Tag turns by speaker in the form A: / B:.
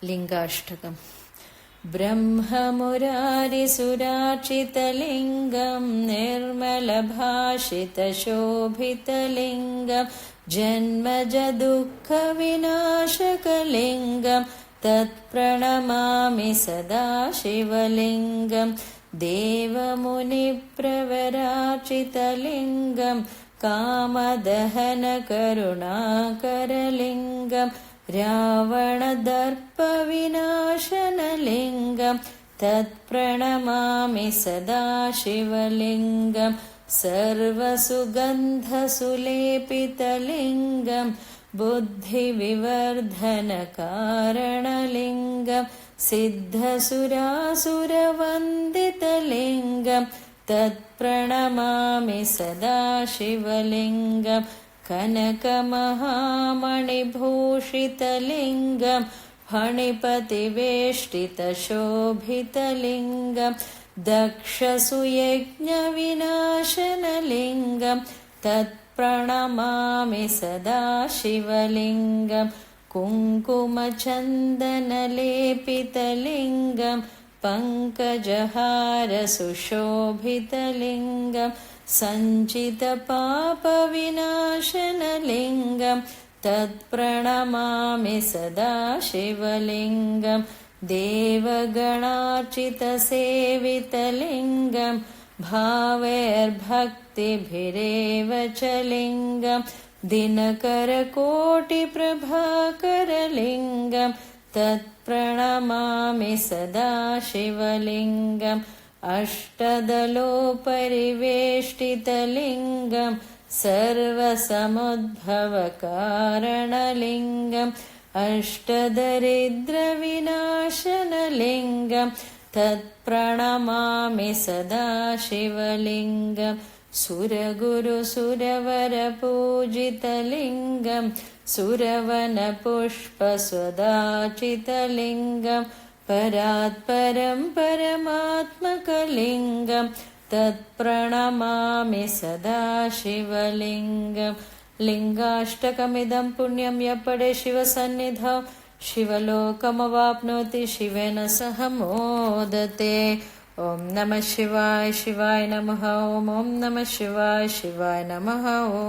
A: लिङ्गाष्टकम्। ब्रह्ममुरारिसुरार्चितलिङ्गं निर्मलभाषितशोभितलिङ्गं जन्मजदुःखविनाशकलिङ्गं तत्प्रणमामि सदा शिवलिङ्गं। देवमुनिप्रवरार्चितलिङ्गं कामदहनकरुणाकरलिङ्गं रावणदर्पविनाशनलिङ्गं तत्प्रणमामि सदा शिवलिङ्गं। सर्वसुगन्धसुलेपितलिङ्गं बुद्धिविवर्धनकारणलिङ्गं सिद्धसुरासुरवन्दितलिङ्गं तत्प्रणमामि सदा शिवलिङ्गं। कनकमहामणिभूषितलिङ्गं फणिपतिवेष्टितशोभितलिङ्गं दक्षसुयज्ञविनाशनलिङ्गं तत्प्रणमामि सदा शिवलिङ्गं। कुङ्कुमचन्दनलेपितलिङ्गं पङ्कजहारसुशोभितलिङ्गं सञ्चितपापविनाशनलिङ्गं तत्प्रणमामि सदा शिवलिङ्गं। देवगणार्चितसेवितलिङ्गं भावैर्भक्तिभिरेव च लिङ्गं दिनकरकोटिप्रभाकरलिङ्गं तत्प्रणमामि सदा शिवलिङ्गम्। अष्टदलोपरिवेष्टितलिङ्गं सर्वसमुद्भवकारणलिङ्गम् अष्टदरिद्रविनाशनलिङ्गं तत्प्रणमामि सदा शिवलिङ्गं। सुरगुरुसुरवरपूजितलिङ्गं सुरवनपुष्पसुधाचितलिङ्गं परात्परं परमात्मकलिङ्गं तत्प्रणमामि सदा शिवलिङ्गं। लिङ्गाष्टकमिदं पुण्यं यः पठे शिवसन्निधौ शिवलोकमवाप्नोति शिवेन सह मोदते। ॐ नमः शिवाय शिवाय नमः। ॐ नमः शिवाय शिवाय नमः। ॐ